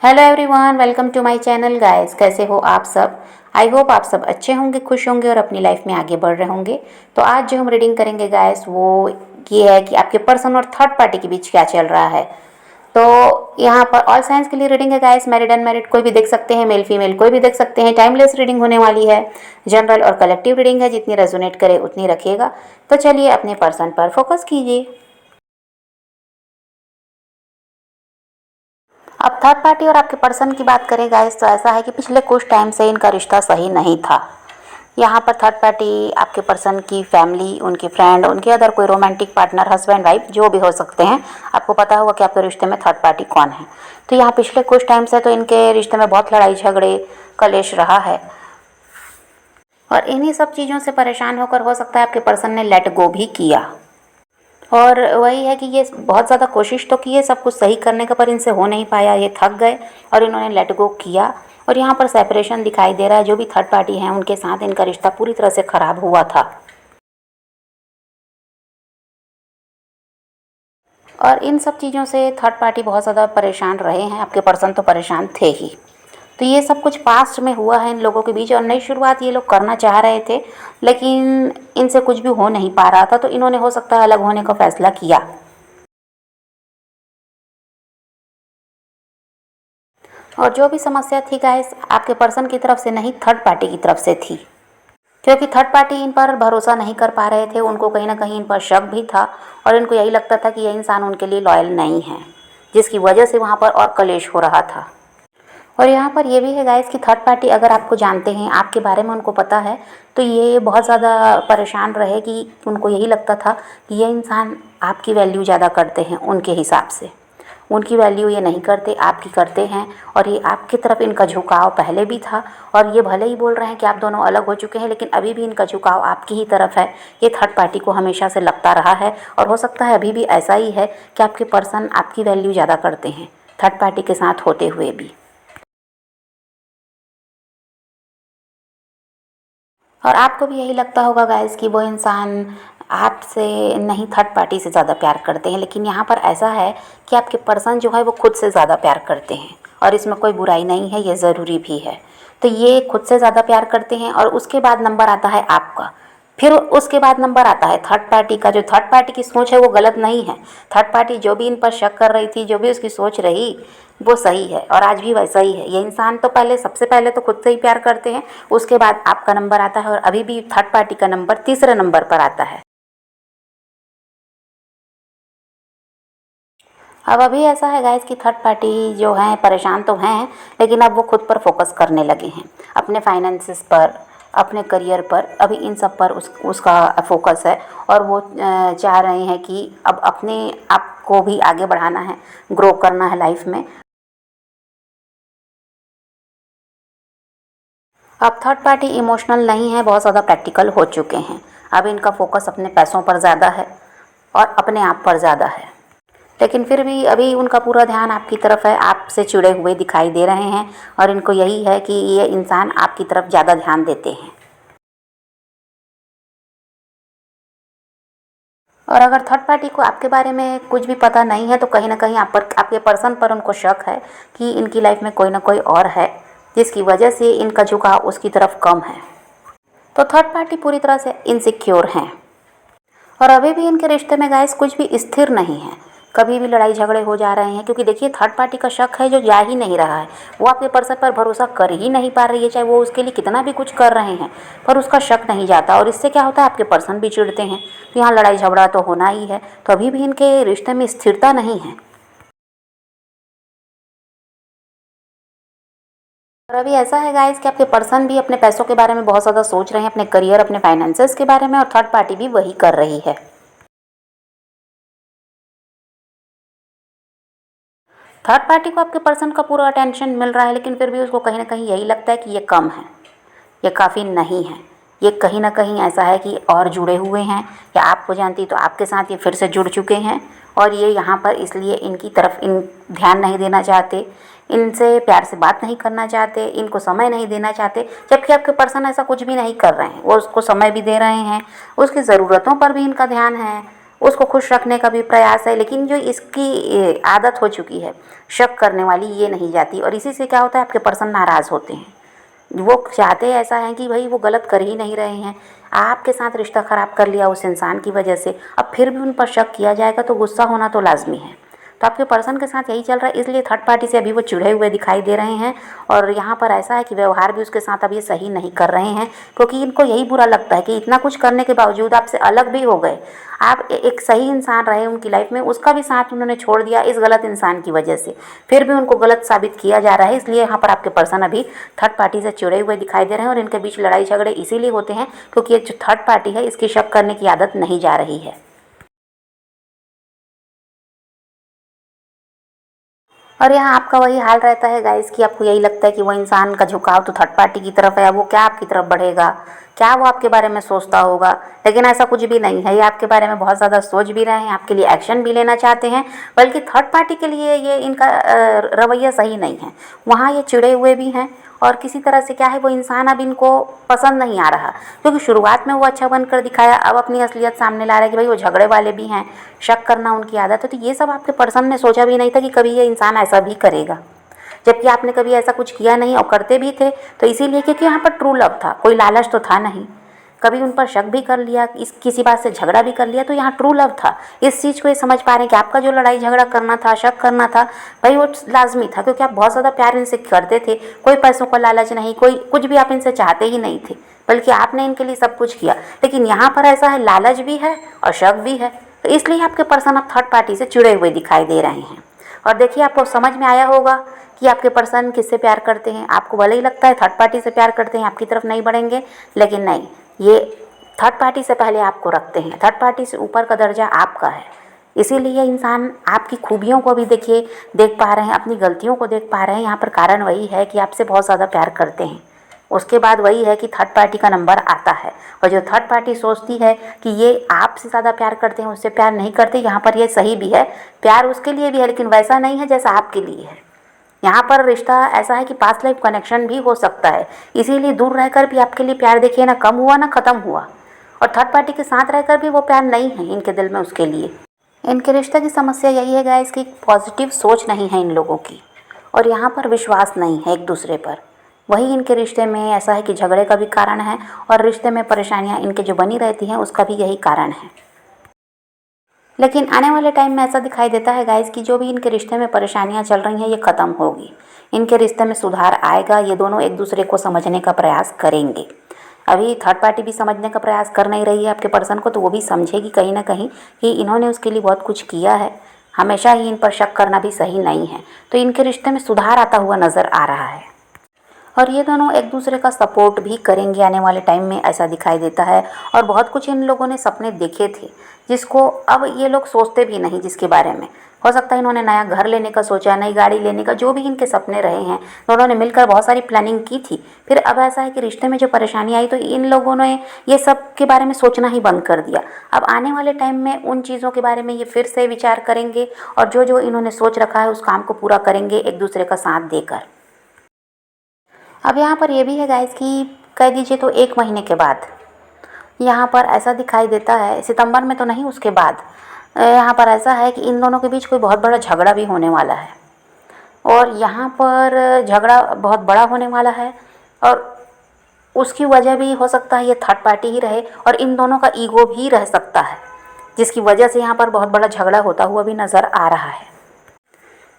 Hello everyone, welcome to my channel guys. कैसे हो आप सब? आई होप आप सब अच्छे होंगे, खुश होंगे और अपनी लाइफ में आगे बढ़ रहे होंगे। तो आज जो हम रीडिंग करेंगे गाइस वो ये है कि आपके पर्सन और थर्ड पार्टी के बीच क्या चल रहा है। तो यहाँ पर ऑल साइंस के लिए रीडिंग है गाइस। मैरिड अनमैरिड कोई भी देख सकते हैं, मेल फीमेल कोई भी देख सकते हैं। टाइमलेस रीडिंग होने वाली है। जनरल और कलेक्टिव रीडिंग है, जितनी रेजोनेट करे उतनी रखिएगा। तो चलिए अपने पर्सन पर फोकस कीजिए। अब थर्ड पार्टी और आपके पर्सन की बात करें गाइस, तो ऐसा है कि पिछले कुछ टाइम से इनका रिश्ता सही नहीं था। यहाँ पर थर्ड पार्टी आपके पर्सन की फैमिली, उनके फ्रेंड, उनके अदर कोई रोमांटिक पार्टनर, हस्बैंड वाइफ जो भी हो सकते हैं। आपको पता होगा कि आपके रिश्ते में थर्ड पार्टी कौन है। तो यहाँ पिछले कुछ टाइम से तो इनके रिश्ते में बहुत लड़ाई झगड़े कलेश रहा है और इन्हीं सब चीज़ों से परेशान होकर हो सकता है आपके पर्सन ने लेट गो भी किया। और वही है कि ये बहुत ज़्यादा कोशिश तो की है सब कुछ सही करने का, पर इनसे हो नहीं पाया। ये थक गए और इन्होंने लेट गो किया। और यहाँ पर सेपरेशन दिखाई दे रहा है। जो भी थर्ड पार्टी हैं उनके साथ इनका रिश्ता पूरी तरह से ख़राब हुआ था और इन सब चीज़ों से थर्ड पार्टी बहुत ज़्यादा परेशान रहे हैं। आपके पर्सन तो परेशान थे ही। तो ये सब कुछ पास्ट में हुआ है इन लोगों के बीच और नई शुरुआत ये लोग करना चाह रहे थे, लेकिन इनसे कुछ भी हो नहीं पा रहा था। तो इन्होंने हो सकता है अलग होने का फैसला किया। और जो भी समस्या थी गाइस, आपके पर्सन की तरफ से नहीं, थर्ड पार्टी की तरफ से थी। क्योंकि थर्ड पार्टी इन पर भरोसा नहीं कर पा रहे थे। उनको कहीं ना कहीं इन पर शक भी था और इनको यही लगता था कि यह इंसान उनके लिए लॉयल नहीं है, जिसकी वजह से वहाँ पर और कलेश हो रहा था। और यहाँ पर यह भी है गाइस कि थर्ड पार्टी अगर आपको जानते हैं, आपके बारे में उनको पता है, तो ये बहुत ज़्यादा परेशान रहे कि उनको यही लगता था कि ये इंसान आपकी वैल्यू ज़्यादा करते हैं उनके हिसाब से। उनकी वैल्यू ये नहीं करते, आपकी करते हैं। और ये आपकी तरफ इनका झुकाव पहले भी था। और ये भले ही बोल रहे हैं कि आप दोनों अलग हो चुके हैं, लेकिन अभी भी इनका झुकाव आपकी ही तरफ है। ये थर्ड पार्टी को हमेशा से लगता रहा है और हो सकता है अभी भी ऐसा ही है कि आपके पर्सन आपकी वैल्यू ज़्यादा करते हैं थर्ड पार्टी के साथ होते हुए भी। और आपको भी यही लगता होगा गाइस कि वो इंसान आपसे नहीं, थर्ड पार्टी से ज़्यादा प्यार करते हैं। लेकिन यहाँ पर ऐसा है कि आपके पर्सन जो है वो खुद से ज़्यादा प्यार करते हैं और इसमें कोई बुराई नहीं है, ये ज़रूरी भी है। तो ये खुद से ज़्यादा प्यार करते हैं और उसके बाद नंबर आता है आपका। फिर उसके बाद नंबर आता है थर्ड पार्टी का। जो थर्ड पार्टी की सोच है वो गलत नहीं है। थर्ड पार्टी जो भी इन पर शक कर रही थी, जो भी उसकी सोच रही, वो सही है और आज भी वैसा ही है। ये इंसान तो पहले, सबसे पहले तो खुद से ही प्यार करते हैं, उसके बाद आपका नंबर आता है और अभी भी थर्ड पार्टी का नंबर तीसरे नंबर पर आता है। अब अभी ऐसा है गाइस कि थर्ड पार्टी जो हैं परेशान तो हैं, लेकिन अब वो खुद पर फोकस करने लगे हैं, अपने फाइनेंसिस पर, अपने करियर पर। अभी इन सब पर उसका फोकस है और वो चाह रहे हैं कि अब अपने आप को भी आगे बढ़ाना है, ग्रो करना है लाइफ में। अब थर्ड पार्टी इमोशनल नहीं है, बहुत ज़्यादा प्रैक्टिकल हो चुके हैं। अब इनका फोकस अपने पैसों पर ज़्यादा है और अपने आप पर ज़्यादा है। लेकिन फिर भी अभी उनका पूरा ध्यान आपकी तरफ है, आपसे चिड़े हुए दिखाई दे रहे हैं और इनको यही है कि ये इंसान आपकी तरफ ज़्यादा ध्यान देते हैं। और अगर थर्ड पार्टी को आपके बारे में कुछ भी पता नहीं है, तो कहीं ना कहीं आप पर, आपके पर्सन पर उनको शक है कि इनकी लाइफ में कोई ना कोई और है, जिसकी वजह से इनका झुकाव उसकी तरफ कम है। तो थर्ड पार्टी पूरी तरह से इनसिक्योर हैं और अभी भी इनके रिश्ते में गाइस कुछ भी स्थिर नहीं है। कभी भी लड़ाई झगड़े हो जा रहे हैं, क्योंकि देखिए थर्ड पार्टी का शक है जो जा ही नहीं रहा है। वो आपके पर्सन पर भरोसा कर ही नहीं पा रही है, चाहे वो उसके लिए कितना भी कुछ कर रहे हैं, पर उसका शक नहीं जाता। और इससे क्या होता है, आपके पर्सन भी चिढ़ते हैं। तो यहाँ लड़ाई झगड़ा तो होना ही है। तो अभी भी इनके रिश्ते में स्थिरता नहीं है। और अभी ऐसा है गाइस कि आपके पर्सन भी अपने पैसों के बारे में बहुत ज़्यादा सोच रहे हैं, अपने करियर, अपने फाइनेंसेस के बारे में, और थर्ड पार्टी भी वही कर रही है। थर्ड पार्टी को आपके पर्सन का पूरा अटेंशन मिल रहा है, लेकिन फिर भी उसको कहीं ना कहीं यही लगता है कि ये कम है, ये काफ़ी नहीं है। ये कहीं ना कहीं ऐसा है कि और जुड़े हुए हैं, या आपको जानती तो आपके साथ ये फिर से जुड़ चुके हैं और ये यहाँ पर इसलिए इनकी तरफ इन ध्यान नहीं देना चाहते, इनसे प्यार से बात नहीं करना चाहते, इनको समय नहीं देना चाहते। जबकि आपके पर्सन ऐसा कुछ भी नहीं कर रहे हैं, वो उसको समय भी दे रहे हैं, उसकी ज़रूरतों पर भी इनका ध्यान है, उसको खुश रखने का भी प्रयास है, लेकिन जो इसकी आदत हो चुकी है शक करने वाली, ये नहीं जाती। और इसी से क्या होता है, आपके पर्सन नाराज़ होते हैं। वो चाहते ऐसा है कि भाई वो गलत कर ही नहीं रहे हैं, आपके साथ रिश्ता ख़राब कर लिया उस इंसान की वजह से, अब फिर भी उन पर शक किया जाएगा तो गुस्सा होना तो लाजमी है। तो आपके पर्सन के साथ यही चल रहा है, इसलिए थर्ड पार्टी से अभी वो चिढ़े हुए दिखाई दे रहे हैं। और यहाँ पर ऐसा है कि व्यवहार भी उसके साथ अब ये सही नहीं कर रहे हैं, क्योंकि इनको यही बुरा लगता है कि इतना कुछ करने के बावजूद आपसे अलग भी हो गए, आप एक सही इंसान रहे उनकी लाइफ में, उसका भी साथ उन्होंने छोड़ दिया इस गलत इंसान की वजह से, फिर भी उनको गलत साबित किया जा रहा है। इसलिए यहाँ पर आपके पर्सन अभी थर्ड पार्टी से चिड़े हुए दिखाई दे रहे हैं। और इनके बीच लड़ाई झगड़े इसीलिए होते हैं क्योंकि ये जो थर्ड पार्टी है इसकी शक करने की आदत नहीं जा रही है। और यहाँ आपका वही हाल रहता है गाइस कि आपको यही लगता है कि वो इंसान का झुकाव तो थर्ड पार्टी की तरफ है, वो क्या आपकी तरफ बढ़ेगा, क्या वो आपके बारे में सोचता होगा। लेकिन ऐसा कुछ भी नहीं है, ये आपके बारे में बहुत ज़्यादा सोच भी रहे हैं, आपके लिए एक्शन भी लेना चाहते हैं, बल्कि थर्ड पार्टी के लिए ये इनका रवैया सही नहीं है। वहाँ ये चिड़े हुए भी हैं और किसी तरह से क्या है, वो इंसान अब इनको पसंद नहीं आ रहा, क्योंकि शुरुआत में वो अच्छा बनकर दिखाया, अब अपनी असलियत सामने ला रहा है कि भाई वो झगड़े वाले भी हैं, शक करना उनकी आदत है। तो ये सब आपके पर्सन ने सोचा भी नहीं था कि कभी ये इंसान ऐसा भी करेगा, जबकि आपने कभी ऐसा कुछ किया नहीं और करते भी थे। तो इसीलिए क्योंकि यहाँ पर ट्रू लव था, कोई लालच तो था नहीं, कभी उन पर शक भी कर लिया, इस किसी बात से झगड़ा भी कर लिया, तो यहाँ ट्रू लव था। इस चीज़ को ये समझ पा रहे हैं कि आपका जो लड़ाई झगड़ा करना था, शक करना था, भाई वो लाजमी था, क्योंकि आप बहुत ज़्यादा प्यार इनसे करते थे, कोई पैसों का लालच नहीं, कोई कुछ भी आप इनसे चाहते ही नहीं थे, बल्कि आपने इनके लिए सब कुछ किया। लेकिन यहाँ पर ऐसा है, लालच भी है और शक भी है, तो इसलिए आपके पर्सन अब थर्ड पार्टी से चिड़े हुए दिखाई दे रहे हैं। और देखिए आपको समझ में आया होगा कि आपके पर्सन किससे प्यार करते हैं। आपको भले ही लगता है थर्ड पार्टी से प्यार करते हैं, आपकी तरफ नहीं बढ़ेंगे, लेकिन नहीं, ये थर्ड पार्टी से पहले आपको रखते हैं, थर्ड पार्टी से ऊपर का दर्जा आपका है। इसीलिए इंसान आपकी खूबियों को भी देख पा रहे हैं, अपनी गलतियों को देख पा रहे हैं। यहाँ पर कारण वही है कि आपसे बहुत ज़्यादा प्यार करते हैं। उसके बाद वही है कि थर्ड पार्टी का नंबर आता है, और जो थर्ड पार्टी सोचती है कि ये आपसे ज़्यादा प्यार करते हैं, उससे प्यार नहीं करते, यहाँ पर ये सही भी है, प्यार उसके लिए भी है, लेकिन वैसा नहीं है जैसा आपके लिए है। यहाँ पर रिश्ता ऐसा है कि पास्ट लाइफ कनेक्शन भी हो सकता है, इसीलिए दूर रहकर भी आपके लिए प्यार देखिए ना कम हुआ ना ख़त्म हुआ। और थर्ड पार्टी के साथ रहकर भी वो प्यार नहीं है इनके दिल में उसके लिए। इनके रिश्ते की समस्या यही है गाइस कि पॉजिटिव सोच नहीं है इन लोगों की, और यहाँ पर विश्वास नहीं है एक दूसरे पर। वही इनके रिश्ते में ऐसा है कि झगड़े का भी कारण है, और रिश्ते में परेशानियाँ इनके जो बनी रहती हैं उसका भी यही कारण है। लेकिन आने वाले टाइम में ऐसा दिखाई देता है गाइस कि जो भी इनके रिश्ते में परेशानियां चल रही हैं ये ख़त्म होगी, इनके रिश्ते में सुधार आएगा, ये दोनों एक दूसरे को समझने का प्रयास करेंगे। अभी थर्ड पार्टी भी समझने का प्रयास कर नहीं रही है आपके पर्सन को, तो वो भी समझेगी कहीं ना कहीं कि इन्होंने उसके लिए बहुत कुछ किया है, हमेशा ही इन पर शक करना भी सही नहीं है। तो इनके रिश्ते में सुधार आता हुआ नज़र आ रहा है, और ये दोनों एक दूसरे का सपोर्ट भी करेंगे आने वाले टाइम में, ऐसा दिखाई देता है। और बहुत कुछ इन लोगों ने सपने देखे थे जिसको अब ये लोग सोचते भी नहीं, जिसके बारे में हो सकता है इन्होंने नया घर लेने का सोचा, नई गाड़ी लेने का, जो भी इनके सपने रहे हैं, दोनों ने मिलकर बहुत सारी प्लानिंग की थी। फिर अब ऐसा है कि रिश्ते में जो परेशानी आई तो इन लोगों ने ये सब के बारे में सोचना ही बंद कर दिया। अब आने वाले टाइम में उन चीज़ों के बारे में ये फिर से विचार करेंगे, और जो जो इन्होंने सोच रखा है उस काम को पूरा करेंगे एक दूसरे का साथ देकर। अब यहाँ पर ये भी है गाइस कि कह दीजिए तो 1 महीने के बाद यहाँ पर ऐसा दिखाई देता है, सितंबर में तो नहीं, उसके बाद यहाँ पर ऐसा है कि इन दोनों के बीच कोई बहुत बड़ा झगड़ा भी होने वाला है, और यहाँ पर झगड़ा बहुत बड़ा होने वाला है, और उसकी वजह भी हो सकता है ये थर्ड पार्टी ही रहे, और इन दोनों का ईगो भी रह सकता है, जिसकी वजह से यहाँ पर बहुत बड़ा झगड़ा होता हुआ भी नज़र आ रहा है।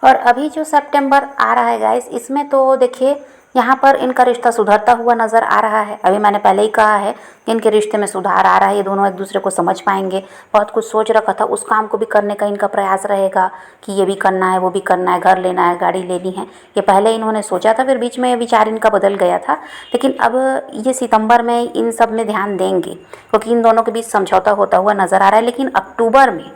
और अभी जो सितंबर आ रहा है गाइस, इसमें तो देखिए यहाँ पर इनका रिश्ता सुधरता हुआ नज़र आ रहा है। अभी मैंने पहले ही कहा है कि इनके रिश्ते में सुधार आ रहा है, ये दोनों एक दूसरे को समझ पाएंगे। बहुत कुछ सोच रखा था उस काम को भी करने का इनका प्रयास रहेगा कि ये भी करना है, वो भी करना है, घर लेना है, गाड़ी लेनी है। ये पहले इन्होंने सोचा था, फिर बीच में ये विचार इनका बदल गया था, लेकिन अब ये सितंबर में इन सब में ध्यान देंगे, क्योंकि इन दोनों के बीच समझौता होता हुआ नज़र आ रहा है। लेकिन अक्टूबर में,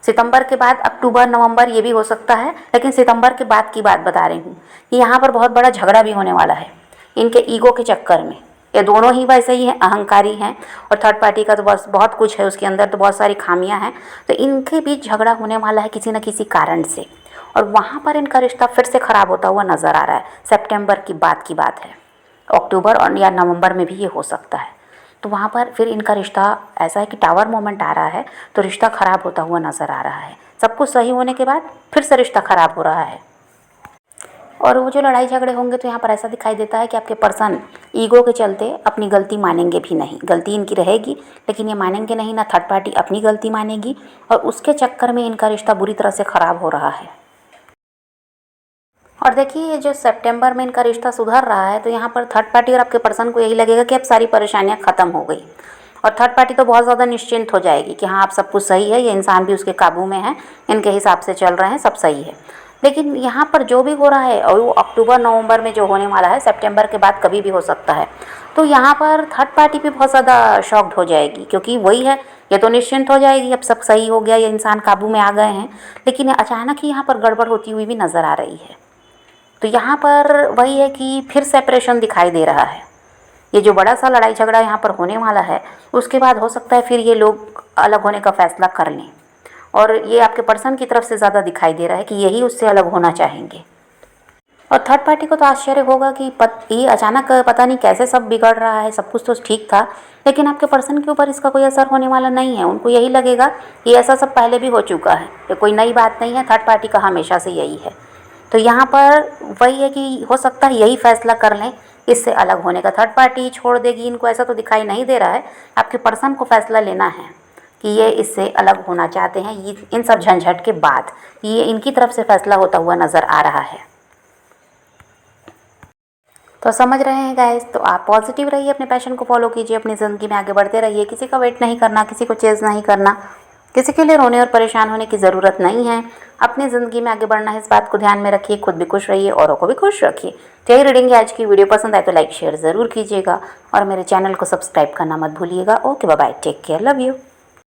सितंबर के बाद अक्टूबर नवंबर ये भी हो सकता है, लेकिन सितंबर के बाद की बात बता रही हूँ कि यहाँ पर बहुत बड़ा झगड़ा भी होने वाला है इनके ईगो के चक्कर में। ये दोनों ही वैसे ही हैं, अहंकारी हैं, और थर्ड पार्टी का तो बस बहुत कुछ है, उसके अंदर तो बहुत सारी खामियां हैं। तो इनके बीच झगड़ा होने वाला है किसी न किसी कारण से, और वहाँ पर इनका रिश्ता फिर से ख़राब होता हुआ नज़र आ रहा है। सितंबर की बात है, अक्टूबर और या नवंबर में भी ये हो सकता है। तो वहाँ पर फिर इनका रिश्ता ऐसा है कि टावर मोमेंट आ रहा है, तो रिश्ता ख़राब होता हुआ नज़र आ रहा है। सब कुछ सही होने के बाद फिर से रिश्ता ख़राब हो रहा है। और वो जो लड़ाई झगड़े होंगे तो यहाँ पर ऐसा दिखाई देता है कि आपके पर्सन ईगो के चलते अपनी गलती मानेंगे भी नहीं। गलती इनकी रहेगी लेकिन ये मानेंगे नहीं, ना थर्ड पार्टी अपनी गलती मानेगी, और उसके चक्कर में इनका रिश्ता बुरी तरह से ख़राब हो रहा है। और देखिए, ये जो सितंबर में इनका रिश्ता सुधर रहा है, तो यहाँ पर थर्ड पार्टी और आपके पर्सन को यही लगेगा कि अब सारी परेशानियाँ ख़त्म हो गई, और थर्ड पार्टी तो बहुत ज़्यादा निश्चिंत हो जाएगी कि हाँ अब सब कुछ सही है, ये इंसान भी उसके काबू में है, इनके हिसाब से चल रहे हैं, सब सही है। लेकिन यहाँ पर जो भी हो रहा है, और वो अक्टूबर नवंबर में जो होने वाला है, सितंबर के बाद कभी भी हो सकता है, तो यहाँ पर थर्ड पार्टी भी बहुत ज़्यादा शॉक्ड हो जाएगी, क्योंकि वही है, ये तो निश्चिंत हो जाएगी अब सब सही हो गया, ये इंसान काबू में आ गए हैं, लेकिन अचानक ही यहाँ पर गड़बड़ होती हुई भी नज़र आ रही है। तो यहाँ पर वही है कि फिर सेपरेशन दिखाई दे रहा है। ये जो बड़ा सा लड़ाई झगड़ा यहाँ पर होने वाला है, उसके बाद हो सकता है फिर ये लोग अलग होने का फैसला कर लें, और ये आपके पर्सन की तरफ से ज़्यादा दिखाई दे रहा है कि यही उससे अलग होना चाहेंगे। और थर्ड पार्टी को तो आश्चर्य होगा कि ये अचानक पता नहीं कैसे सब बिगड़ रहा है, सब कुछ तो ठीक था, लेकिन आपके पर्सन के ऊपर इसका कोई असर होने वाला नहीं है। उनको यही लगेगा कि ऐसा सब पहले भी हो चुका है, ये कोई नई बात नहीं है, थर्ड पार्टी का हमेशा से यही है। तो यहाँ पर वही है कि हो सकता है यही फैसला कर लें इससे अलग होने का। थर्ड पार्टी छोड़ देगी इनको, ऐसा तो दिखाई नहीं दे रहा है। आपके पर्सन को फैसला लेना है कि ये इससे अलग होना चाहते हैं, ये इन सब झंझट के बाद ये इनकी तरफ से फैसला होता हुआ नज़र आ रहा है। तो समझ रहे हैं गाइस, तो आप पॉजिटिव रहिए, अपने पैशन को फॉलो कीजिए, अपनी ज़िंदगी में आगे बढ़ते रहिए, किसी का वेट नहीं करना, किसी को चेज़ नहीं करना, किसी के लिए रोने और परेशान होने की ज़रूरत नहीं है। अपनी ज़िंदगी में आगे बढ़ना है, इस बात को ध्यान में रखिए, खुद भी खुश रहिए, औरों को भी खुश रखिए। तो यही रीडिंग है आज की। वीडियो पसंद आए तो लाइक शेयर ज़रूर कीजिएगा, और मेरे चैनल को सब्सक्राइब करना मत भूलिएगा। Okay, bye bye, take care, love you.